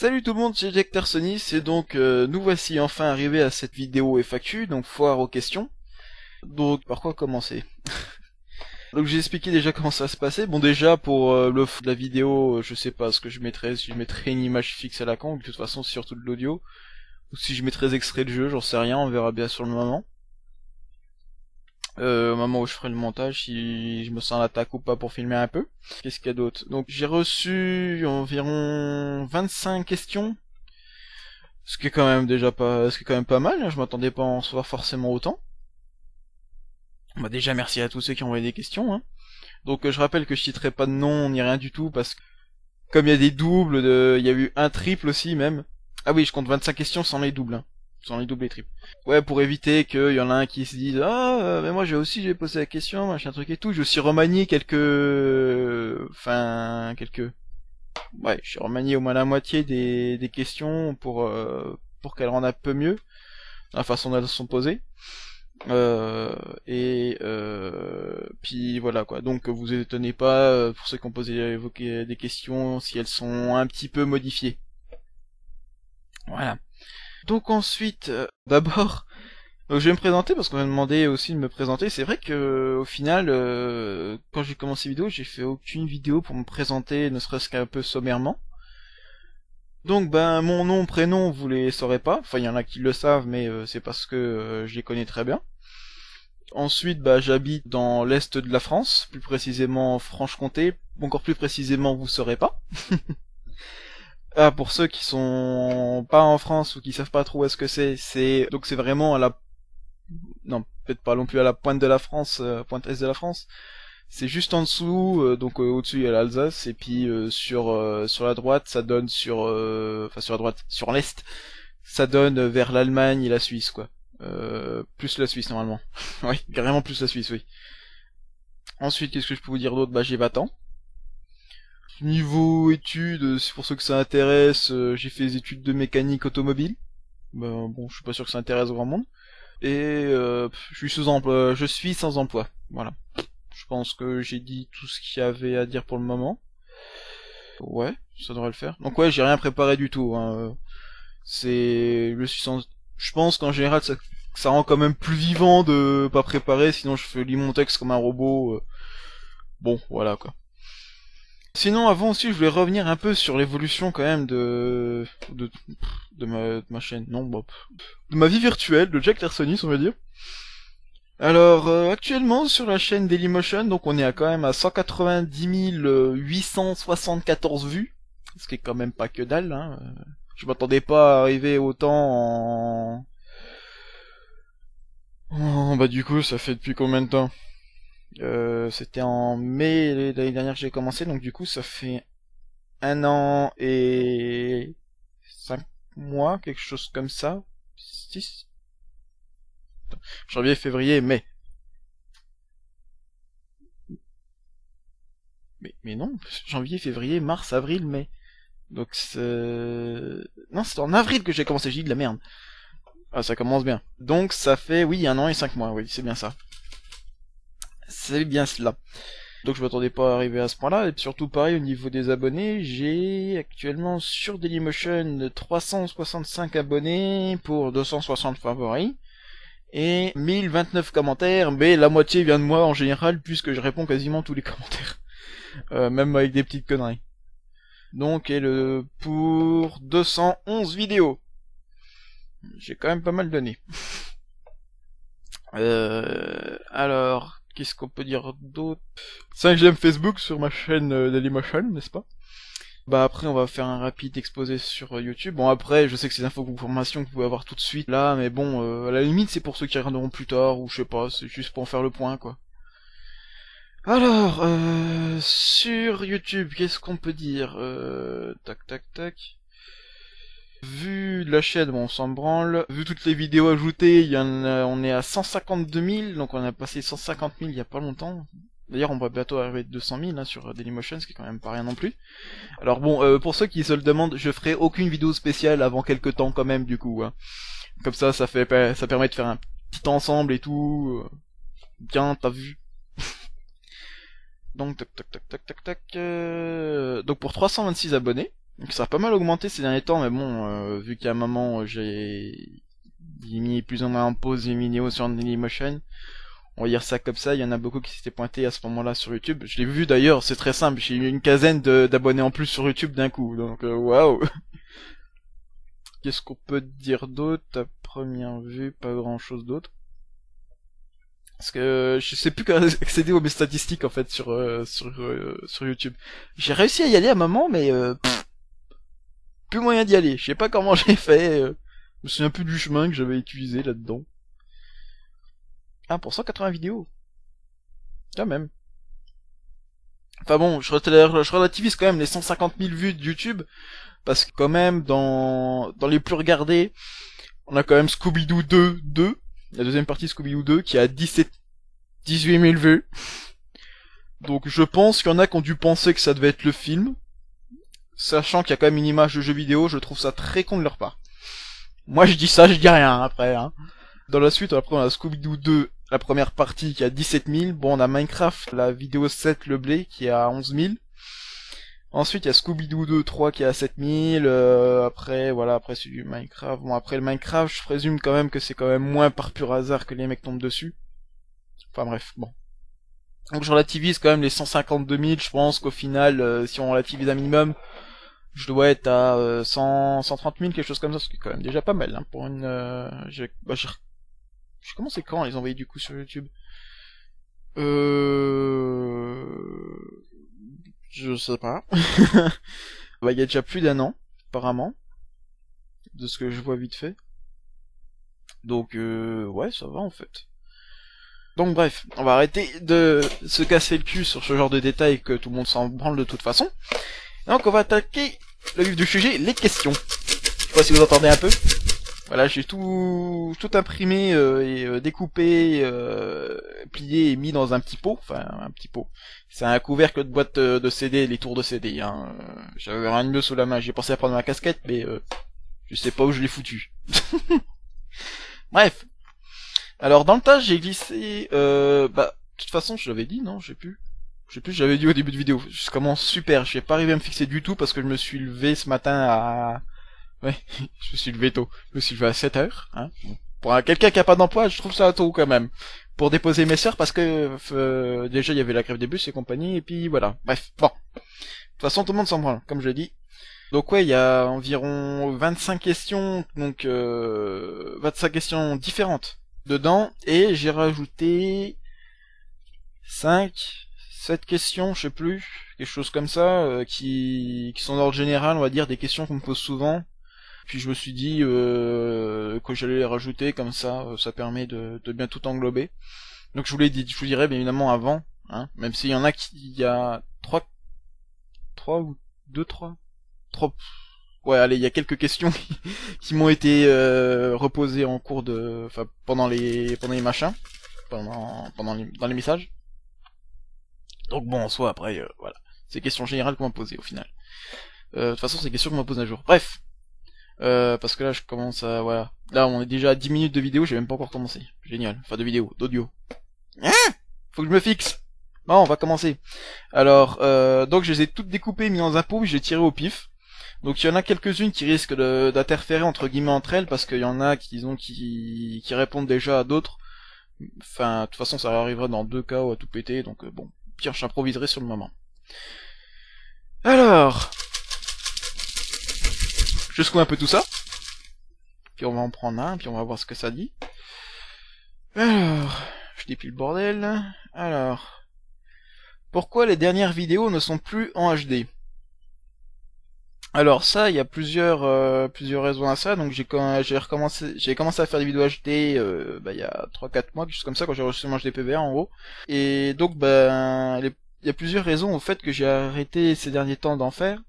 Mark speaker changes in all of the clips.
Speaker 1: Salut tout le monde, c'est Jack Tersonis et donc nous voici enfin arrivés à cette vidéo FAQ, donc foire aux questions. Donc par quoi commencer? Donc j'ai expliqué déjà comment ça va se passer. Bon déjà pour le fond de la vidéo, je sais pas ce que je mettrais, si je mettrais une image fixe à la con, de toute façon c'est surtout de l'audio. Ou si je mettrais des extraits de jeu, j'en sais rien, on verra bien sur le moment. Au moment où je ferai le montage, si je me sens à l'attaque ou pas pour filmer un peu. Qu'est-ce qu'il y a d'autre? Donc j'ai reçu environ 25 questions. Ce qui est quand même déjà pas, ce qui est quand même pas mal, hein, je m'attendais pas à en recevoir forcément autant. Bah déjà merci à tous ceux qui ont envoyé des questions, hein. Donc je rappelle que je citerai pas de nom ni rien du tout parce que comme il y a des doubles, il y a eu un triple aussi même. Ah oui, je compte 25 questions sans les doubles, hein. Sans les doubles et triples. Ouais, pour éviter qu'il y en a un qui se dise ah mais moi j'ai posé la question, machin truc et tout. J'ai aussi remanié quelques. Ouais, j'ai remanié au moins la moitié des questions pour qu'elles rendent un peu mieux la façon dont elles sont posées. Puis voilà quoi. Donc vous étonnez pas pour ceux qui ont évoqué des questions si elles sont un petit peu modifiées. Voilà. Donc ensuite, d'abord, je vais me présenter parce qu'on m'a demandé aussi de me présenter. C'est vrai que au final, quand j'ai commencé la vidéo, j'ai fait aucune vidéo pour me présenter, ne serait-ce qu'un peu sommairement. Donc ben mon nom, prénom, vous les saurez pas. Enfin il y en a qui le savent, mais c'est parce que je les connais très bien. Ensuite, bah, j'habite dans l'est de la France, plus précisément en Franche-Comté. Encore plus précisément, vous saurez pas. Ah, pour ceux qui sont pas en France ou qui savent pas trop où est-ce que c'est vraiment à la, non, peut-être pas non plus à la pointe de la France, pointe est de la France. C'est juste en dessous, au-dessus il y a l'Alsace et puis sur la droite ça donne enfin sur la droite, sur l'est, ça donne vers l'Allemagne et la Suisse quoi. Plus la Suisse normalement. Oui, carrément plus la Suisse, oui. Ensuite, qu'est-ce que je peux vous dire d'autre? Bah j'ai 20 ans. Niveau études, c'est pour ceux que ça intéresse, j'ai fait des études de mécanique automobile. Bah, bon, je suis pas sûr que ça intéresse grand monde. Et je suis sans emploi. Voilà. Je pense que j'ai dit tout ce qu'il y avait à dire pour le moment. Ouais, ça devrait le faire. Donc ouais, j'ai rien préparé du tout, hein. Je pense qu'en général, ça rend quand même plus vivant de pas préparer, sinon lis mon texte comme un robot. Bon, voilà quoi. Sinon, avant aussi, je voulais revenir un peu sur l'évolution quand même de ma chaîne. Non, bon, de ma vie virtuelle, de Jack Tersonis, on va dire. Alors, actuellement, sur la chaîne Dailymotion, donc on est quand même à 190 874 vues. Ce qui est quand même pas que dalle, hein. Je m'attendais pas à arriver autant bah du coup, ça fait depuis combien de temps? C'était en mai l'année dernière que j'ai commencé, donc du coup ça fait 1 an et 5 mois, quelque chose comme ça. 6. Janvier, février, mai. Mais non, janvier, février, mars, avril, mai. Donc non, c'est en avril que j'ai commencé, j'ai dit de la merde. Ah, ça commence bien. Donc ça fait, oui, 1 an et 5 mois, oui, c'est bien ça. C'est bien cela. Donc je m'attendais pas à arriver à ce point-là, et surtout pareil au niveau des abonnés, j'ai actuellement sur Dailymotion 365 abonnés pour 260 favoris, et 1029 commentaires, mais la moitié vient de moi en général, puisque je réponds quasiment tous les commentaires. Même avec des petites conneries. Donc, pour 211 vidéos. J'ai quand même pas mal donné. Alors, qu'est-ce qu'on peut dire d'autre? 5 j'aime Facebook sur ma chaîne Dailymotion, n'est-ce pas? Bah après on va faire un rapide exposé sur YouTube. Bon après je sais que c'est des informations que vous pouvez avoir tout de suite là, mais bon à la limite c'est pour ceux qui regarderont plus tard ou je sais pas, c'est juste pour en faire le point quoi. Alors sur YouTube qu'est-ce qu'on peut dire? Tac tac tac. Vu la chaîne, bon on s'en branle. Vu toutes les vidéos ajoutées, on est à 152 000, donc on a passé 150 000 il y a pas longtemps. D'ailleurs, on va bientôt arriver à 200 000 hein, sur Dailymotion, ce qui est quand même pas rien non plus. Alors bon, pour ceux qui se le demandent, je ferai aucune vidéo spéciale avant quelques temps quand même, du coup. Hein. Comme ça permet de faire un petit ensemble et tout. Tiens, t'as vu. Donc, tac, tac, tac, tac, tac, tac. Donc pour 326 abonnés, Donc ça a pas mal augmenté ces derniers temps, mais bon, vu qu'à un moment j'ai mis plus ou moins en pause les vidéos sur Dailymotion, on va dire ça comme ça, il y en a beaucoup qui s'étaient pointés à ce moment-là sur YouTube. Je l'ai vu d'ailleurs, c'est très simple, j'ai eu une quinzaine d'abonnés en plus sur YouTube d'un coup, donc waouh. Qu'est-ce qu'on peut dire d'autre à première vue? Pas grand-chose d'autre. Parce que je sais plus comment accéder aux mes statistiques en fait sur YouTube. J'ai réussi à y aller à un moment, mais plus moyen d'y aller. Je sais pas comment j'ai fait. Je me souviens plus du chemin que j'avais utilisé là-dedans. Ah, pour 180 vidéos. Quand même. Enfin bon, je relativise quand même les 150 000 vues de YouTube, parce que quand même, dans les plus regardés, on a quand même Scooby-Doo 2, la deuxième partie Scooby-Doo 2, qui a 18 000 vues. Donc je pense qu'il y en a qui ont dû penser que ça devait être le film. Sachant qu'il y a quand même une image de jeu vidéo, je trouve ça très con de leur part. Moi je dis ça, je dis rien après. Hein. Dans la suite, après on a Scooby-Doo 2, la première partie qui a 17 000. Bon, on a Minecraft, la vidéo 7, le blé, qui a 11 000. Ensuite, il y a Scooby-Doo 2, 3 qui a 7 000. Après, voilà, après c'est du Minecraft. Bon, après le Minecraft, je présume quand même que c'est quand même moins par pur hasard que les mecs tombent dessus. Enfin bref, bon. Donc je relativise quand même les 152 000, je pense qu'au final, si on relativise un minimum, je dois être à 130 000, quelque chose comme ça, ce qui est quand même déjà pas mal, hein, pour une... j'ai commencé quand les envoyer du coup sur YouTube Je sais pas. Bah, il y a déjà plus d'un an, apparemment, de ce que je vois vite fait. Donc, ouais, ça va en fait. Donc bref, on va arrêter de se casser le cul sur ce genre de détails que tout le monde s'en branle de toute façon. Donc on va attaquer le vif du sujet, les questions. Je sais pas si vous entendez un peu. Voilà, j'ai tout imprimé et découpé, plié et mis dans un petit pot. Enfin, un petit pot. C'est un couvercle de boîte de CD, les tours de CD. Hein. J'avais rien de mieux sous la main. J'ai pensé à prendre ma casquette, mais je sais pas où je l'ai foutu. Bref. Alors dans le tas, j'ai glissé... de toute façon, je l'avais dit, non? Je sais plus, j'avais dit au début de vidéo. Je commence super, je suis pas arrivé à me fixer du tout parce que je me suis levé ce matin à... Ouais, je me suis levé tôt. Je me suis levé à 7 heures. Hein. Pour quelqu'un qui a pas d'emploi, je trouve ça tôt quand même. Pour déposer mes sœurs parce que déjà il y avait la grève des bus et compagnie, et puis voilà. Bref, bon. De toute façon, tout le monde s'en branle, comme je l'ai dit. Donc ouais, il y a environ 25 questions, donc 25 questions différentes dedans, et j'ai rajouté 5, 7 questions, je sais plus, quelque chose comme ça, qui sont d'ordre général, on va dire, des questions qu'on me pose souvent. Puis je me suis dit que j'allais les rajouter, comme ça, ça permet de bien tout englober. Donc je vous dirais bien évidemment avant, hein, même s'il y en a il y a 3 ou 2, 3, ouais, allez, il y a quelques questions qui m'ont été reposées en cours de, enfin, pendant les machins, dans les messages. Donc bon, en soi, après, voilà. C'est des questions générales qu'on m'a posées, au final. De toute façon, c'est des questions qu'on m'a posées un jour. Bref. Parce que là, je commence à, voilà. Là, on est déjà à 10 minutes de vidéo, j'ai même pas encore commencé. Génial. Enfin, de vidéo, d'audio. Hein? Faut que je me fixe. Bon, on va commencer. Alors, donc je les ai toutes découpées, mis dans un pot, puis j'ai tiré au pif. Donc il y en a quelques-unes qui risquent d'interférer entre guillemets entre elles, parce qu'il y en a qui répondent déjà à d'autres. Enfin, de toute façon, ça arrivera dans 2 cas à tout péter, donc bon, pire, j'improviserai sur le moment. Alors, je secoue un peu tout ça, puis on va en prendre un, puis on va voir ce que ça dit. Alors, je déplie le bordel. Alors, pourquoi les dernières vidéos ne sont plus en HD? Alors ça, il y a plusieurs raisons à ça. Donc j'ai commencé à faire des vidéos HD il y a 3-4 mois, quelque chose comme ça, quand j'ai reçu mon HD PVR en gros. Et donc il y a plusieurs raisons au fait que j'ai arrêté ces derniers temps d'en faire.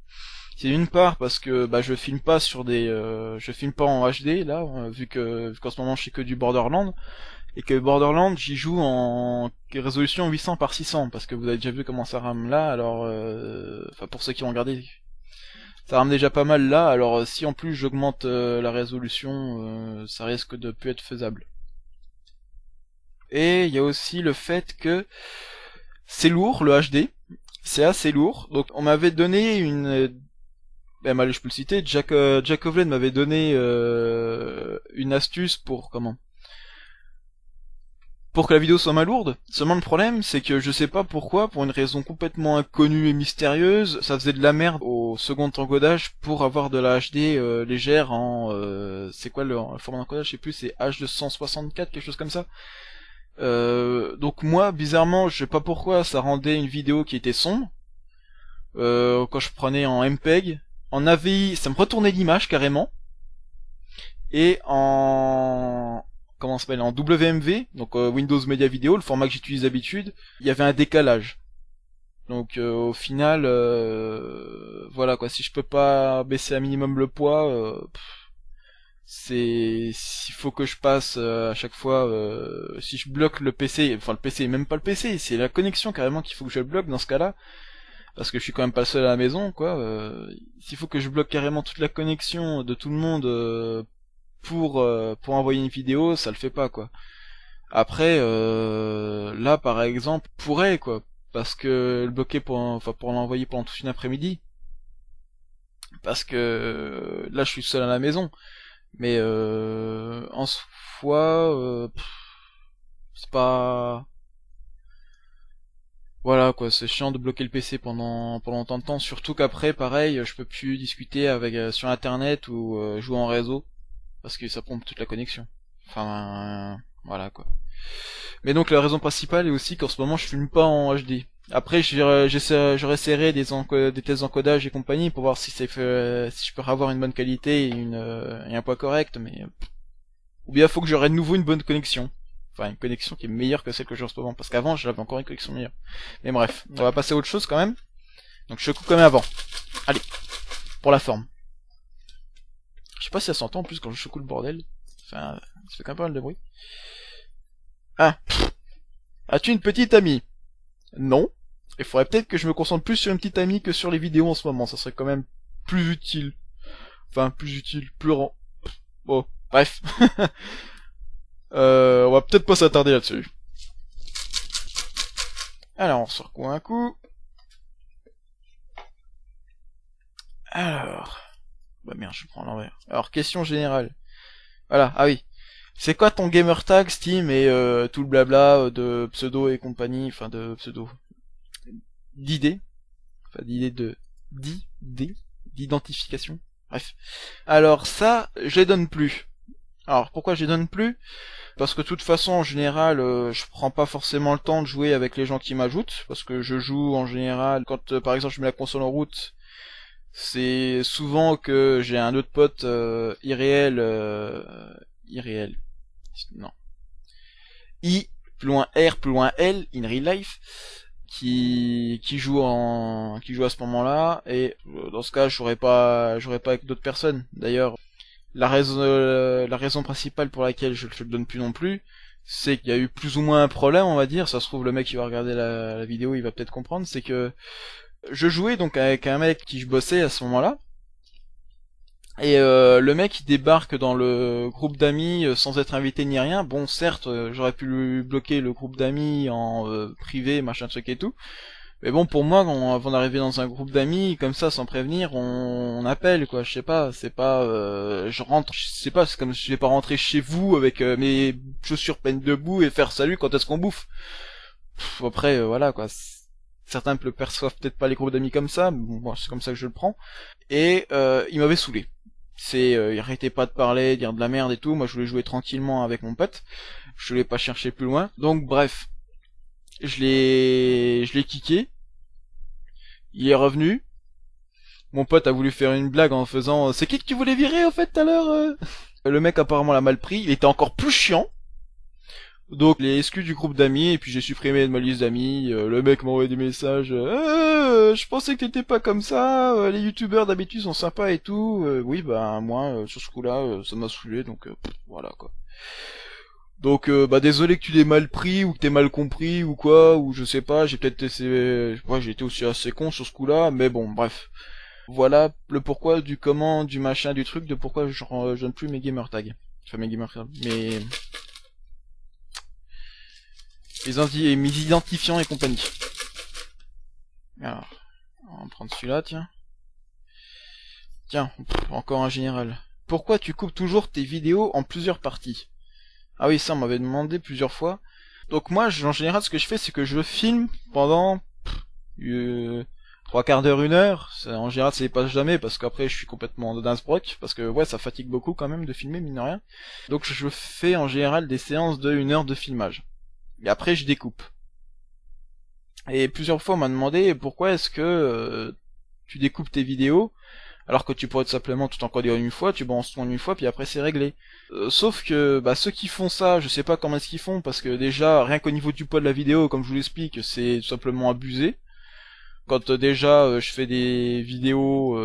Speaker 1: C'est d'une part parce que je filme pas je filme pas en HD là, vu qu'en ce moment je fais que du Borderlands, et que Borderlands j'y joue en résolution 800 par 600, parce que vous avez déjà vu comment ça rame là. Alors enfin pour ceux qui ont regardé, ça rame déjà pas mal là, alors si en plus j'augmente la résolution, ça risque de plus être faisable. Et il y a aussi le fait que c'est lourd, le HD, c'est assez lourd. Donc on m'avait donné Ben allez, je peux le citer, Jack Ovlen m'avait donné une astuce pour comment pour que la vidéo soit moins lourde. Seulement le problème, c'est que je sais pas pourquoi, pour une raison complètement inconnue et mystérieuse, ça faisait de la merde au second encodage pour avoir de la HD légère en... c'est quoi le format d'encodage, je sais plus, c'est H264, quelque chose comme ça. Donc moi, bizarrement, je sais pas pourquoi, ça rendait une vidéo qui était sombre. Quand je prenais en MPEG, en AVI, ça me retournait l'image carrément. Et en comment ça s'appelle, en WMV, donc Windows Media Video, le format que j'utilise d'habitude, il y avait un décalage. Donc au final, voilà quoi, si je peux pas baisser un minimum le poids, c'est s'il faut que je passe à chaque fois, si je bloque le PC, enfin le PC, même pas le PC, c'est la connexion carrément qu'il faut que je bloque dans ce cas-là, parce que je suis quand même pas le seul à la maison, quoi. S'il faut que je bloque carrément toute la connexion de tout le monde pour envoyer une vidéo, ça le fait pas, quoi. Après, là par exemple, pourrait quoi, parce que le bloquer pour l'envoyer pendant toute une après-midi, parce que là je suis seul à la maison, mais en soi, c'est pas, voilà quoi, c'est chiant de bloquer le PC pendant tant de temps, surtout qu'après, pareil, je peux plus discuter avec sur internet ou jouer en réseau parce que ça pompe toute la connexion. Enfin, voilà quoi. Mais donc la raison principale est aussi qu'en ce moment je filme pas en HD. Après j'aurais serré des tests d'encodage et compagnie pour voir si si je peux avoir une bonne qualité et un poids correct, mais ou bien faut que j'aurai de nouveau une bonne connexion. Enfin une connexion qui est meilleure que celle que j'ai en ce moment, parce qu'avant j'avais encore une connexion meilleure. Mais bref, on va passer à autre chose quand même. Donc je coupe comme avant. Allez, pour la forme. Je sais pas si ça s'entend en plus quand je secoue le bordel. Enfin, ça fait quand même pas mal de bruit. Ah, as-tu une petite amie? Non. Il faudrait peut-être que je me concentre plus sur une petite amie que sur les vidéos en ce moment. Ça serait quand même plus utile. Enfin, plus utile, plus rend. Bon, bref. On va peut-être pas s'attarder là-dessus. Alors, on se recoue un coup. Alors... Bah merde, je prends l'envers. Alors, question générale. Voilà, ah oui. C'est quoi ton gamer tag Steam et tout le blabla de pseudo et compagnie, enfin de pseudo, d'idées, enfin d'identification. Bref. Alors ça, je les donne plus. Alors pourquoi je les donne plus? Parce que de toute façon en général, je prends pas forcément le temps de jouer avec les gens qui m'ajoutent, parce que je joue en général quand par exemple je mets la console en route. C'est souvent que j'ai un autre pote irréel. Non. I plus loin R plus loin L in real life qui joue à ce moment-là et dans ce cas j'aurais pas avec d'autres personnes. D'ailleurs, la raison principale pour laquelle je le donne plus non plus, c'est qu'il y a eu plus ou moins un problème, on va dire. Ça se trouve le mec qui va regarder la vidéo, il va peut-être comprendre. C'est que je jouais donc avec un mec qui je bossais à ce moment-là. Et le mec il débarque dans le groupe d'amis sans être invité ni rien. Bon certes j'aurais pu lui bloquer le groupe d'amis en privé, machin truc et tout. Mais bon pour moi avant d'arriver dans un groupe d'amis comme ça sans prévenir on appelle quoi, je sais pas, c'est pas je rentre, je sais pas, c'est comme si je vais pas rentrer chez vous avec mes chaussures peines debout et faire salut quand est-ce qu'on bouffe. Après voilà quoi. Certains le perçoivent peut-être pas les groupes d'amis comme ça, mais bon, moi c'est comme ça que je le prends. Et il m'avait saoulé. Il arrêtait pas de parler, dire de la merde et tout. Moi, je voulais jouer tranquillement avec mon pote. Je voulais pas chercher plus loin. Donc, bref, je l'ai kické. Il est revenu. Mon pote a voulu faire une blague en faisant, c'est qui que tu voulais virer au fait tout à l'heure? Le mec apparemment l'a mal pris. Il était encore plus chiant. Donc, les excuses du groupe d'amis, et puis j'ai supprimé de ma liste d'amis. Le mec m'a envoyé des messages. Je pensais que t'étais pas comme ça. Les youtubeurs d'habitude sont sympas et tout. Oui, bah moi, sur ce coup-là, ça m'a saoulé, donc voilà quoi. Donc, bah désolé que tu l'aies mal pris ou que t'aies mal compris ou quoi, ou je sais pas. J'ai peut-être j'ai été aussi assez con sur ce coup-là, mais bon, bref. Voilà le pourquoi du comment, du machin, du truc, de pourquoi je donne plus mes gamer tags. Enfin mes gamer tags, mes identifiants et compagnie. Alors, on va prendre celui-là, tiens. Tiens, encore un général. Pourquoi tu coupes toujours tes vidéos en plusieurs parties? Ah oui, ça on m'avait demandé plusieurs fois. Donc moi, en général, ce que je fais, c'est que je filme pendant euh, 3/4 d'heure, 1 heure. En général, ça dépasse jamais parce qu'après, je suis complètement dingue parce que ouais, ça fatigue beaucoup quand même de filmer, mine de rien. Donc je fais en général des séances de 1 heure de filmage. Et après, je découpe. Et plusieurs fois, on m'a demandé pourquoi est-ce que tu découpes tes vidéos alors que tu pourrais tout simplement tout encoder en une fois, tu balances tout en une fois, puis après c'est réglé. Sauf que bah, ceux qui font ça, je sais pas comment est-ce qu'ils font, parce que déjà, rien qu'au niveau du poids de la vidéo, comme je vous l'explique, c'est tout simplement abusé. Quand déjà je fais des vidéos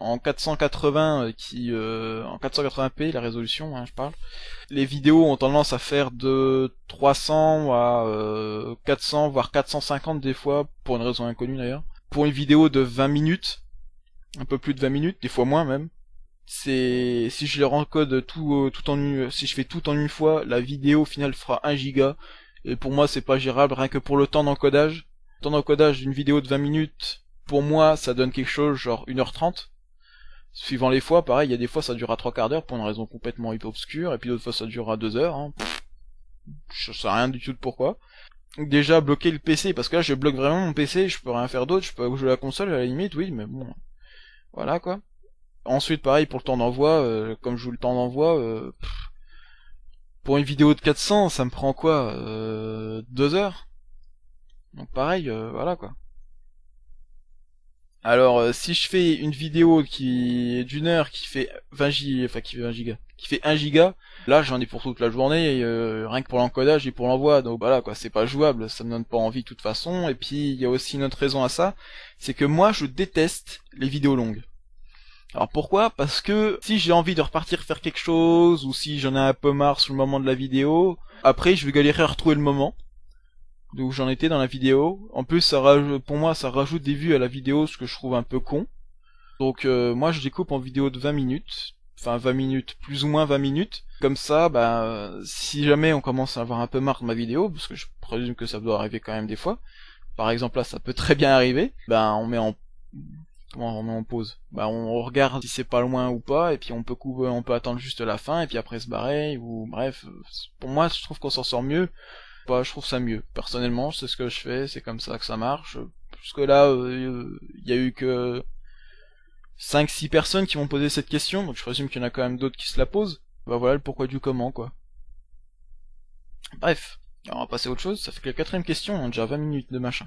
Speaker 1: en 480 en 480p la résolution, hein, je parle. Les vidéos ont tendance à faire de 300 à 400 voire 450 des fois pour une raison inconnue d'ailleurs. Pour une vidéo de 20 minutes, un peu plus de 20 minutes, des fois moins même. C'est si je les encode tout en une, si je fais tout en une fois, la vidéo au final fera 1 giga. Et pour moi c'est pas gérable rien que pour le temps d'encodage. Le temps d'encodage d'une vidéo de 20 minutes, pour moi ça donne quelque chose genre 1h30. Suivant les fois, pareil, il y a des fois ça dure à 3/4 d'heure pour une raison complètement obscure, et puis d'autres fois ça dure à 2 heures. Hein. Je sais rien du tout de pourquoi. Déjà bloquer le PC, parce que là je bloque vraiment mon PC, je peux rien faire d'autre, je peux jouer à la console à la limite, oui, mais bon, voilà quoi. Ensuite, pareil pour le temps d'envoi, comme je joue le temps d'envoi, pour une vidéo de 400, ça me prend quoi 2 heures. Donc pareil, voilà quoi. Alors, si je fais une vidéo qui est d'1 heure qui fait 20 gigas, enfin qui fait 20 gigas, qui fait 1 giga, là j'en ai pour toute la journée, rien que pour l'encodage et pour l'envoi, donc voilà quoi, c'est pas jouable, ça me donne pas envie de toute façon, et puis il y a aussi une autre raison à ça, c'est que moi je déteste les vidéos longues. Alors pourquoi? Parce que si j'ai envie de repartir faire quelque chose, ou si j'en ai un peu marre sur le moment de la vidéo, après je vais galérer à retrouver le moment d'où j'en étais dans la vidéo. En plus, pour moi, ça rajoute des vues à la vidéo, ce que je trouve un peu con. Donc moi, je découpe en vidéo de 20 minutes. Enfin, 20 minutes, plus ou moins 20 minutes. Comme ça, bah, si jamais on commence à avoir un peu marre de ma vidéo, parce que je présume que ça doit arriver quand même des fois. Par exemple, là, ça peut très bien arriver. Ben, comment on met en pause? Bah, on regarde si c'est pas loin ou pas, et puis on peut attendre juste la fin, et puis après se barrer, ou bref. Pour moi, je trouve qu'on s'en sort mieux. Bah, je trouve ça mieux. Personnellement, c'est ce que je fais, c'est comme ça que ça marche. Parce que là, il y a eu que 5-6 personnes qui m'ont posé cette question, donc je présume qu'il y en a quand même d'autres qui se la posent. Bah voilà le pourquoi du comment, quoi. Bref, alors on va passer à autre chose, ça fait que la 4ème question, on a déjà 20 minutes de machin.